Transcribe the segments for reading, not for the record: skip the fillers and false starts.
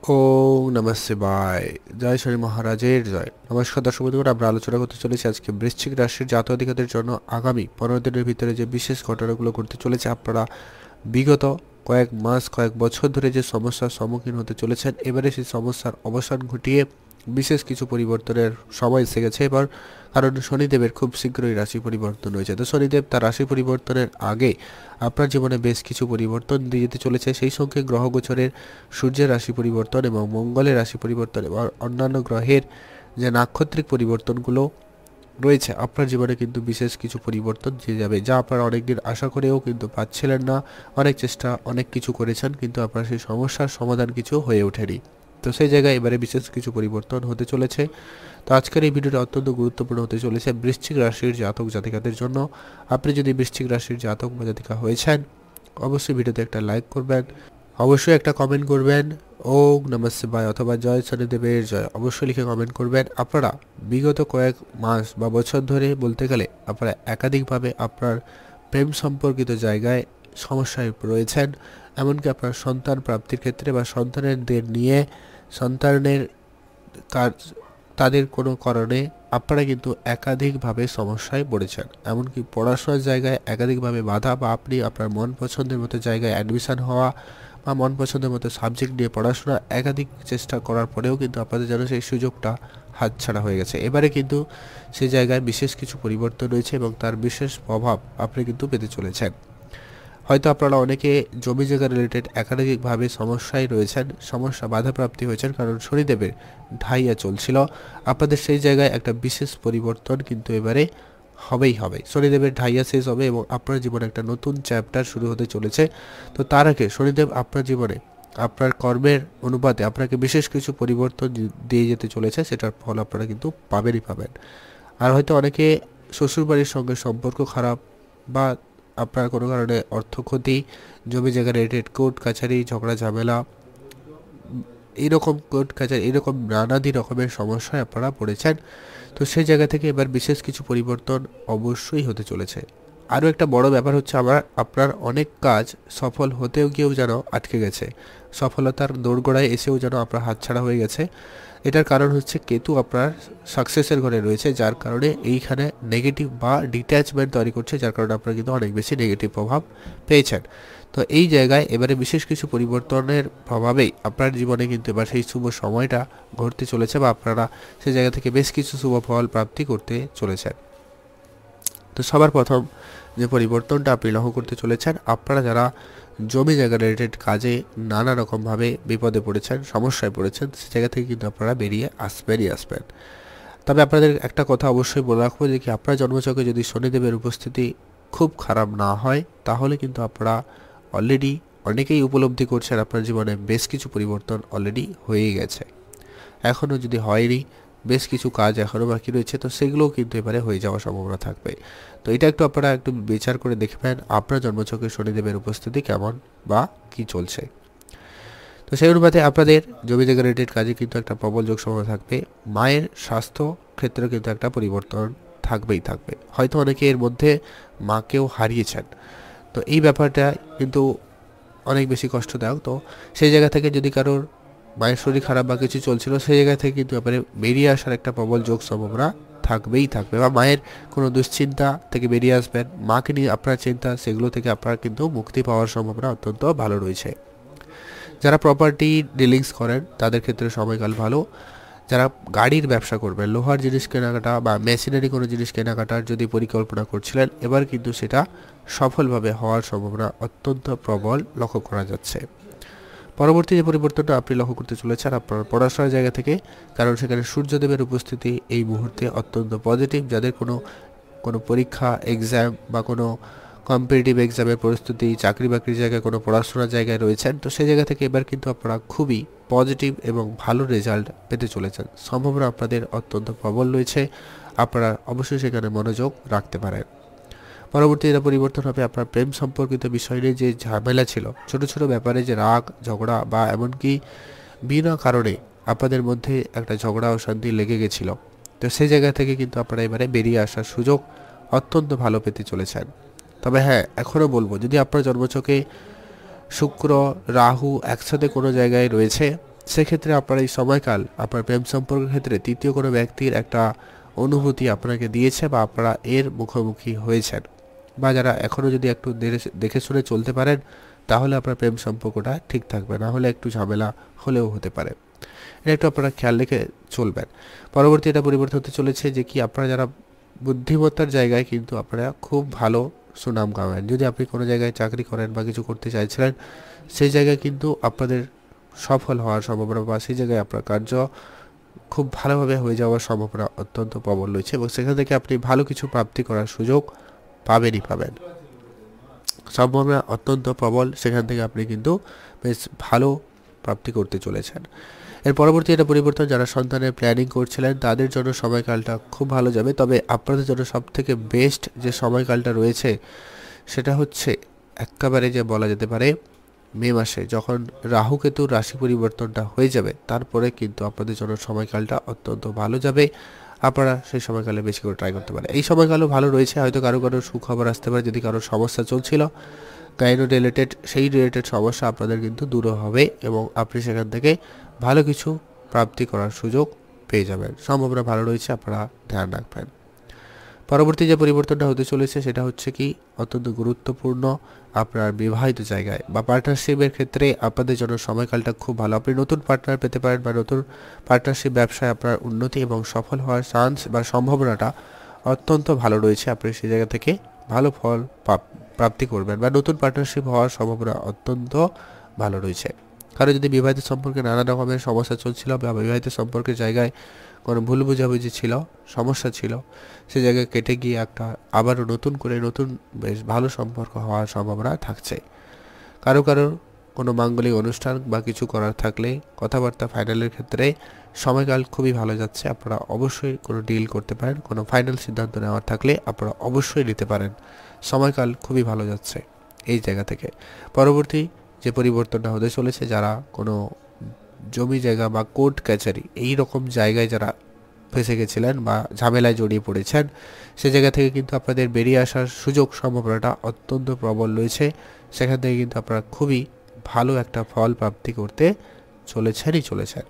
ওম নমঃ শিবায়। জয় শ্রী মহারাজের জয়। নমস্কার দর্শক বন্ধুরা, আমরা আলোচনা করতে চলেছি আজকে বৃশ্চিক রাশির জাতক জাতিকাদের জন্য আগামী 15 দিনের ভিতরে যে বিশেষ ঘটনাগুলো ঘটতে চলেছে। আপনারা বিগত কয়েক মাস কয়েক বছর ধরে যে সমস্যার সম্মুখীন হতে চলেছেন, এবারে সেই সমস্যার অবসান ঘটিয়ে বিশেষ কিছু পরিবর্তনের সময় এসে গেছে এবার। কারণ শনিদেবের খুব শীঘ্রই রাশি পরিবর্তন হয়েছে। তো শনিদেব তার রাশি পরিবর্তনের আগে আপনার জীবনে বেশ কিছু পরিবর্তন দিয়ে যেতে চলেছে। সেই সঙ্গে গ্রহগোচরের সূর্যের রাশি পরিবর্তন এবং মঙ্গলের রাশি পরিবর্তন এবং অন্যান্য গ্রহের যে নাক্ষত্রিক পরিবর্তনগুলো রয়েছে, আপনার জীবনে কিন্তু বিশেষ কিছু পরিবর্তন দিয়ে যাবে, যা আপনারা অনেকদিন আশা করেও কিন্তু পাচ্ছিলেন না। অনেক চেষ্টা অনেক কিছু করেছেন, কিন্তু আপনার সেই সমস্যার সমাধান কিছু হয়ে ওঠেনি। তো সেই জায়গায় এবারে বিশেষ কিছু পরিবর্তন হতে চলেছে। তো আজকের এই ভিডিওটা অত্যন্ত গুরুত্বপূর্ণ হতে চলেছে বৃশ্চিক রাশির জাতক জাতিকাদের জন্য। আপনি যদি বৃশ্চিক রাশির জাতক বা জাতিকা হয়েছেন, অবশ্যই ভিডিওতে একটা লাইক করবেন, অবশ্যই একটা কমেন্ট করবেন ওম নমঃ শিবায় অথবা জয় শনিদেবের জয় অবশ্যই লিখে কমেন্ট করবেন। আপনারা বিগত কয়েক মাস বা বছর ধরে বলতে গেলে আপনারা একাধিকভাবে আপনার প্রেম সম্পর্কিত জায়গায় সমস্যায় রয়েছেন। এমনকি আপনার সন্তান প্রাপ্তির ক্ষেত্রে বা সন্তানদের নিয়ে সন্তানের কাজ তাদের কোনো কারণে আপনারা কিন্তু একাধিকভাবে সমস্যায় পড়েছেন। এমনকি পড়াশোনার জায়গায় একাধিকভাবে বাধা, বা আপনি আপনার মন পছন্দের মতো জায়গায় অ্যাডমিশন হওয়া বা মন পছন্দের মতো সাবজেক্ট নিয়ে পড়াশোনা একাধিক চেষ্টা করার পরেও কিন্তু আপনাদের যেন সেই সুযোগটা হাতছাড়া হয়ে গেছে। এবারে কিন্তু সেই জায়গায় বিশেষ কিছু পরিবর্তন রয়েছে এবং তার বিশেষ প্রভাব আপনি কিন্তু পেতে চলেছেন। হয়তো আপনারা অনেকে জমি জায়গা রিলেটেড একাধিকভাবে সমস্যায় রয়েছেন, সমস্যা বাধাপ্রাপ্তি হয়েছেন, কারণ শনিদেবের ঢাইয়া চলছিল। আপনাদের সেই জায়গায় একটা বিশেষ পরিবর্তন কিন্তু এবারে হবেই হবে। শনিদেবের ঢাইয়া শেষ হবে এবং আপনার জীবনে একটা নতুন চ্যাপ্টার শুরু হতে চলেছে। তো তার আগে শনিদেব আপনার জীবনে আপনার কর্মের অনুপাতে আপনাকে বিশেষ কিছু পরিবর্তন দিয়ে যেতে চলেছে, সেটার ফল আপনারা কিন্তু পাবেনই পাবেন। আর হয়তো অনেকে শ্বশুরবাড়ির সঙ্গে সম্পর্ক খারাপ, বা আপনার কোনো কারণে অর্থ ক্ষতি, জমি জায়গা রিলেটেড কোর্ট কাছারি ঝগড়া ঝামেলা, এইরকম কোর্ট কাছারি এইরকম নানাদি রকমের সমস্যায় আপনারা পড়েছেন। তো সেই জায়গা থেকে এবার বিশেষ কিছু পরিবর্তন অবশ্যই হতে চলেছে। আরও একটা বড় ব্যাপার হচ্ছে, আপনার অনেক কাজ সফল হতেও গিয়েও যেন আটকে গেছে, সফলতার দোরগোড়ায় এসেও যেন আপনার হাতছাড়া হয়ে গেছে। এটার কারণ হচ্ছে কেতু আপনার সাকসেসের ঘরে রয়েছে, যার কারণে এইখানে নেগেটিভ বা ডিট্যাচমেন্ট তৈরি করছে, যার কারণে আপনারা কিন্তু অনেক বেশি নেগেটিভ প্রভাব পেয়েছেন। তো এই জায়গায় এবারে বিশেষ কিছু পরিবর্তনের প্রভাবেই আপনার জীবনে কিন্তু এবার সেই শুভ সময়টা ঘটতে চলেছে, বা আপনারা সেই জায়গা থেকে বেশ কিছু শুভ ফল প্রাপ্তি করতে চলেছেন। তো সবার প্রথম যে পরিবর্তনটা আপনি লক্ষ্য করতে চলেছেন, আপনারা যারা জমি জায়গা রিলেটেড কাজে নানা রকমভাবে বিপদে পড়েছেন, সমস্যায় পড়েছেন, সে জায়গা থেকে কিন্তু আপনারা বেরিয়ে আসবেন। তবে আপনাদের একটা কথা অবশ্যই বলে রাখবো যে কি, আপনার জন্মছকে যদি শনিদেবের উপস্থিতি খুব খারাপ না হয়, তাহলে কিন্তু আপনারা অলরেডি অনেকেই উপলব্ধি করছেন আপনার জীবনে বেশ কিছু পরিবর্তন অলরেডি হয়ে গেছে। এখনও যদি হয়নি, বেশ কিছু কাজ এখনও বাকি রয়েছে, তো সেগুলোও কিন্তু এবারে হয়ে যাওয়ার সম্ভাবনা থাকবে। তো এটা আপনারা একটু বিচার করে দেখবেন আপনার জন্মছকে শনিদেবের উপস্থিতি কেমন বা কি চলছে। তো সেই অনুপাতে আপনাদের জমি জায়গা রিলেটেড কাজে কিন্তু একটা প্রবল যোগ সম্ভাবনা থাকবে। মায়ের স্বাস্থ্য ক্ষেত্রে কিন্তু একটা পরিবর্তন থাকবে। হয়তো অনেকে এর মধ্যে মাকেও হারিয়েছেন, তো এই ব্যাপারটা কিন্তু অনেক বেশি কষ্টদায়ক। তো সেই জায়গা থেকে যদি কারোর মায়ের শরীর খারাপ বা কিছু চলছিল, সেই জায়গা থেকে কিন্তু এবারে বেরিয়ে আসার একটা প্রবল যোগ সম্ভাবনা থাকবে, বা মায়ের কোনো দুশ্চিন্তা থেকে বেরিয়ে আসবেন, মাকে নিয়ে আপনার চিন্তা, সেগুলো থেকে আপনার কিন্তু মুক্তি পাওয়ার সম্ভাবনা অত্যন্ত ভালো রয়েছে। যারা প্রপার্টি ডিলিংস করেন তাদের ক্ষেত্রে সময়কাল ভালো। যারা গাড়ির ব্যবসা করবেন, লোহার জিনিস কেনাকাটা বা মেশিনারি কোনো জিনিস কেনাকাটার যদি পরিকল্পনা করছিলেন, এবার কিন্তু সেটা সফলভাবে হওয়ার সম্ভাবনা অত্যন্ত প্রবল লক্ষ্য করা যাচ্ছে। পরবর্তী যে পরিবর্তনটা আপনি লক্ষ্য করতে চলেছেন আপনার পড়াশোনার জায়গা থেকে, কারণ সেখানে সূর্যদেবের উপস্থিতি এই মুহূর্তে অত্যন্ত পজিটিভ। যাদের কোনো পরীক্ষা এক্সাম বা কোনো কম্পিটিটিভ এক্সামের প্রস্তুতি, চাকরি বাকরির জায়গায় কোনো পড়াশোনার জায়গায় রয়েছেন, তো সেই জায়গা থেকে এবার কিন্তু আপনারা খুবই পজিটিভ এবং ভালো রেজাল্ট পেতে চলেছেন। সম্ভাবনা আপনাদের অত্যন্ত প্রবল রয়েছে, আপনারা অবশ্যই সেখানে মনোযোগ রাখতে পারেন। পরবর্তী যেটা পরিবর্তন হবে, আপনার প্রেম সম্পর্কিত বিষয় নিয়ে যে ঝামেলা ছিল, ছোট ছোট ব্যাপারে যে রাগ ঝগড়া বা এমনকি বিনা কারণে আপনাদের মধ্যে একটা ঝগড়া অশান্তি লেগে গেছিল, তো সেই জায়গা থেকে কিন্তু আপনারা এবারে বেরিয়ে আসার সুযোগ অত্যন্ত ভালো পেতে চলেছেন। তবে হ্যাঁ, এখনও বলবো, যদি আপনার জন্মছকে শুক্র রাহু একসাথে কোনো জায়গায় রয়েছে, সেক্ষেত্রে আপনার এই সময়কাল আপনার প্রেম সম্পর্কের ক্ষেত্রে তৃতীয় কোনো ব্যক্তির একটা অনুভূতি আপনাকে দিয়েছে বা আপনারা এর মুখোমুখি হয়েছেন, বা যারা এখনও যদি একটু দেখে শুনে চলতে পারেন তাহলে আপনার প্রেম সম্পর্কটা ঠিক থাকবে, না হলে একটু ঝামেলা হলেও হতে পারে। এটা একটু আপনারা খেয়াল রেখে চলবেন। পরবর্তী এটা পরিবর্তন হতে চলেছে যে কি আপনারা যারা বুদ্ধিমত্তার জায়গায় কিন্তু আপনারা খুব ভালো সুনাম কামাবেন। যদি আপনি কোনো জায়গায় চাকরি করেন বা কিছু করতে চাইছিলেন, সেই জায়গায় কিন্তু আপনাদের সফল হওয়ার সম্ভাবনা বা সেই জায়গায় আপনার কার্য খুব ভালোভাবে হয়ে যাওয়ার সম্ভাবনা অত্যন্ত প্রবল রয়েছে এবং সেখান থেকে আপনি ভালো কিছু প্রাপ্তি করার সুযোগ পাবেন। সম্ভাবনা অত্যন্ত প্রবল, সেখান থেকে আপনি কিন্তু বেশ ভালো প্রাপ্তি করতে চলেছেন। এর পরবর্তী এটা পরিবর্তন, যারা সন্তানের প্ল্যানিং করছিলেন তাদের জন্য সময়কালটা খুব ভালো যাবে। তবে আপনাদের জন্য সবথেকে বেস্ট যে সময়কালটা রয়েছে সেটা হচ্ছে একেবারে যে বলা যেতে পারে মে মাসে, যখন রাহু কেতুর রাশি পরিবর্তনটা হয়ে যাবে তারপরে কিন্তু আপনাদের জন্য সময়কালটা অত্যন্ত ভালো যাবে। আপনারা সেই সময়কালে বেশি করে ট্রাই করতে পারেন। এই সময়কালও ভালো রয়েছে, হয়তো কারো সুখবর আসতে পারে। যদি কারো সমস্যা চলছিল গাইনো রিলেটেড, সেই রিলেটেড সমস্যা আপনাদের কিন্তু দূর হবে এবং আপনি সেখান থেকে ভালো কিছু প্রাপ্তি করার সুযোগ পেয়ে যাবেন। সম্ভাবনা ভালো রয়েছে, আপনারা ধ্যান রাখবেন। পরবর্তী যে পরিবর্তনটা হতে চলেছে সেটা হচ্ছে কি অত্যন্ত গুরুত্বপূর্ণ, আপনার বিবাহিত জায়গায় বা পার্টনারশিপের ক্ষেত্রে আপনাদের জন্য সময়কালটা খুব ভালো। আপনি নতুন পার্টনার পেতে পারেন বা নতুন পার্টনারশিপ ব্যবসায় আপনার উন্নতি এবং সফল হওয়ার চান্স বা সম্ভাবনাটা অত্যন্ত ভালো রয়েছে। আপনি সেই জায়গা থেকে ভালো ফল প্রাপ্তি করবেন বা নতুন পার্টনারশিপ হওয়ার সম্ভাবনা অত্যন্ত ভালো রয়েছে। কারণ যদি বিবাহিত সম্পর্কে নানা রকমের সমস্যা চলছিল বা বিবাহিত সম্পর্কের জায়গায় কোনো ভুল বোঝাবুঝি ছিল, সমস্যা ছিল, সে জায়গায় কেটে গিয়ে একটা আবারও নতুন বেশ ভালো সম্পর্ক হওয়ার সম্ভাবনা থাকছে। কারো কোনো মাঙ্গলিক অনুষ্ঠান বা কিছু করার থাকলে কথাবার্তা ফাইনালের ক্ষেত্রে সময়কাল খুবই ভালো যাচ্ছে। আপনারা অবশ্যই কোনো ডিল করতে পারেন, কোনো ফাইনাল সিদ্ধান্ত নেওয়ার থাকলে আপনারা অবশ্যই নিতে পারেন। সময়কাল খুবই ভালো যাচ্ছে এই জায়গা থেকে। পরবর্তী যে পরিবর্তনটা হতে চলেছে, যারা কোনো জমি জায়গা বা কোর্ট কাছারি এই রকম জায়গায় যারা ফেসে গেছিলেন বা ঝামেলায় জড়িয়ে পড়েছেন, সে জায়গা থেকে কিন্তু আপনাদের বেরিয়ে আসার সুযোগ সম্ভাবনাটা অত্যন্ত প্রবল রয়েছে। সেখান থেকে কিন্তু আপনারা খুবই ভালো একটা ফল প্রাপ্তি করতে চলেছেন।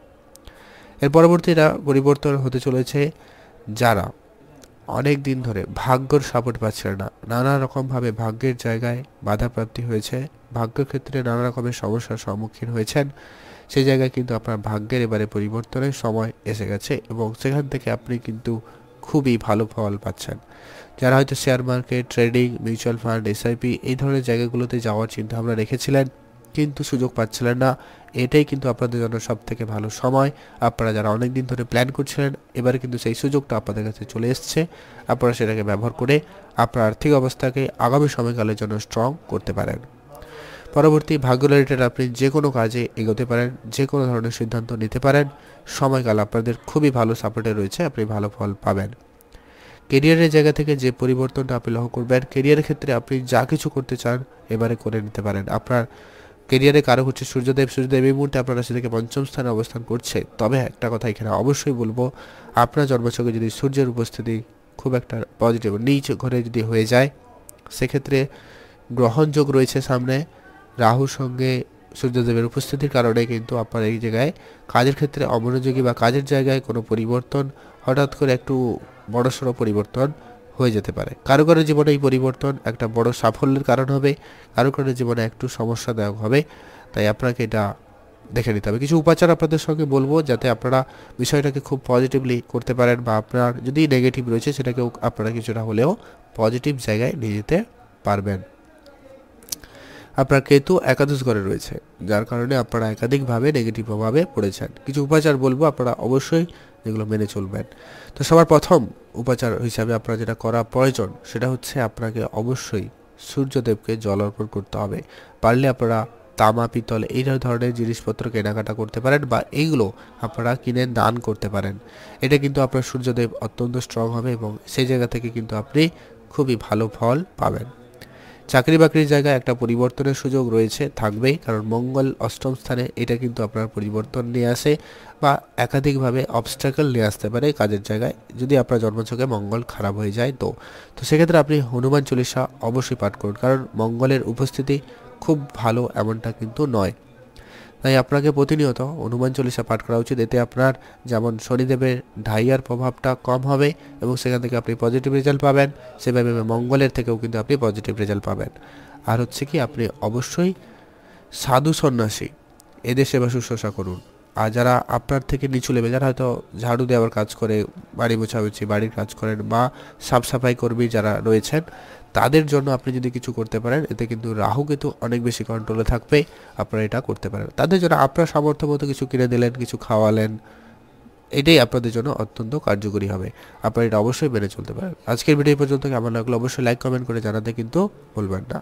এর পরবর্তীটা পরিবর্তন হতে চলেছে যারা অনেক দিন ধরে ভাগ্যর সাপোর্ট পাচ্ছিলেন না, নানা রকমভাবে ভাগ্যের জায়গায় বাধাপ্রাপ্তি হয়েছে, ভাগ্যের ক্ষেত্রে নানা রকমের সমস্যার সম্মুখীন হয়েছেন। সেই জায়গায় কিন্তু আপনার ভাগ্যের এবারে পরিবর্তনের সময় এসে গেছে এবং সেখান থেকে আপনি কিন্তু খুবই ভালো ফল পাচ্ছেন। যারা হয়তো share market, trading, mutual fund, SIP এই ধরনের জায়গাগুলোতে যাওয়ার চিন্তাভাবনা রেখেছিলেন কিন্তু সুযোগ পাচ্ছিলেন না, এটাই কিন্তু আপনাদের জন্য সবথেকে ভালো সময়। আপনারা যারা অনেক দিন ধরে প্ল্যান করছিলেন, এবারে কিন্তু সেই সুযোগটা আপনাদের কাছে চলে এসছে। আপনারা সেটাকে ব্যবহার করে আপনার আর্থিক অবস্থাকে আগামী সময়কালের জন্য স্ট্রং করতে পারেন। পরবর্তী ভাগ্য রিলেটেড আপনি যে কোনো কাজে এগোতে পারেন, যে কোনো ধরনের সিদ্ধান্ত নিতে পারেন। সময়কাল আপনাদের খুবই ভালো সাপোর্টে রয়েছে, আপনি ভালো ফল পাবেন। কেরিয়ারের জায়গা থেকে যে পরিবর্তনটা আপনি লক্ষ্য করবেন, কেরিয়ারের ক্ষেত্রে আপনি যা কিছু করতে চান এবারে করে নিতে পারেন। আপনার কেরিয়ারে কারো হচ্ছে সূর্যদেব এই মুহূর্তে আপনার রাশি থেকে পঞ্চম স্থানে অবস্থান করছে। তবে একটা কথা এখানে অবশ্যই বলবো, আপনার জন্মছকে যদি সূর্যের উপস্থিতি খুব একটা পজিটিভ নিচ ঘরে যদি হয়ে যায়, সেক্ষেত্রে গ্রহণযোগ রয়েছে সামনে। রাহুর সঙ্গে সূর্যদেবের উপস্থিতির কারণে কিন্তু আপনার এই জায়গায় কাজের ক্ষেত্রে অমনোযোগী বা কাজের জায়গায় কোনো পরিবর্তন, হঠাৎ করে একটু বড়সড় পরিবর্তন হয়ে যেতে পারে। কারো জীবনে এই পরিবর্তন একটা বড় সাফল্যের কারণ হবে, কারো জীবনে একটু সমস্যাদায়ক হবে। তাই আপনাকে এটা দেখে নিতে হবে। কিছু উপাচার আপনাদের সঙ্গে বলবো যাতে আপনারা বিষয়টাকে খুব পজিটিভলি করতে পারেন, বা আপনার যদি নেগেটিভ রয়েছে সেটাকেও আপনারা কিছুটা হলেও পজিটিভ জায়গায় নিয়ে যেতে পারবেন। আপনার কেতু একাদশ ঘরে রয়েছে, যার কারণে আপনারা একাধিকভাবে নেগেটিভ প্রভাবে পড়েছেন। কিছু উপাচার বলবো, আপনারা অবশ্যই যেগুলো মেনে চলবেন। তো সবার প্রথম উপাচার হিসাবে আপনার যেটা করা প্রয়োজন সেটা হচ্ছে আপনাকে অবশ্যই সূর্যদেবকে জল অর্পণ করতে হবে। পারলে আপনারা তামা, পিতল এই ধরনের জিনিসপত্র কেনাকাটা করতে পারেন বা এইগুলো আপনারা কিনে দান করতে পারেন। এটা কিন্তু আপনার সূর্যদেব অত্যন্ত স্ট্রং হবে এবং সেই জায়গা থেকে কিন্তু আপনি খুবই ভালো ফল পাবেন। চাকরি বাকরির জায়গায় একটা পরিবর্তনের সুযোগ রয়েছে, থাকবেই, কারণ মঙ্গল অষ্টম স্থানে, এটা কিন্তু আপনার পরিবর্তন নিয়ে আসে বা একাধিকভাবে অবস্ট্যাকল নিয়ে আসতে পারে কাজের জায়গায়, যদি আপনার জন্মছকে মঙ্গল খারাপ হয়ে যায়। তো সেক্ষেত্রে আপনি হনুমান চল্লিশা অবশ্যই পাঠ করুন, কারণ মঙ্গলের উপস্থিতি খুব ভালো এমনটা কিন্তু নয়। তাই আপনাকে প্রতিনিয়ত হনুমান চল্লিশা পাঠ করা উচিত। এতে আপনার যেমন শনিদেবের ঢাইয়ার প্রভাবটা কম হবে এবং সেখান থেকে আপনি পজিটিভ রেজাল্ট পাবেন, সেভাবে মঙ্গলের থেকেও কিন্তু আপনি পজিটিভ রেজাল্ট পাবেন। আর হচ্ছে কি, আপনি অবশ্যই সাধু সন্ন্যাসী এদের সেবা শুশ্রূষা করুন। আর যারা আপনার থেকে নিচু লেভেল, যারা হয়তো ঝাড়ু দেওয়ার কাজ করে, বাড়ি মোছামুছি, বাড়ির কাজ করেন, বা সাফ সাফাই কর্মী যারা রয়েছেন, তাদের জন্য আপনি যদি কিছু করতে পারেন, এতে কিন্তু রাহু কিন্তু অনেক বেশি কন্ট্রোলে থাকবে। আপনারা এটা করতে পারেন। তাদের জন্য আপনার সামর্থ্য মতো কিছু কিনে দিলেন, কিছু খাওয়ালেন, এটাই আপনাদের জন্য অত্যন্ত কার্যকরী হবে। আপনারা এটা অবশ্যই মেনে চলতে পারেন। আজকের ভিডিও পর্যন্ত কেমন লাগলো অবশ্যই লাইক কমেন্ট করে জানাতে কিন্তু ভুলবেন না।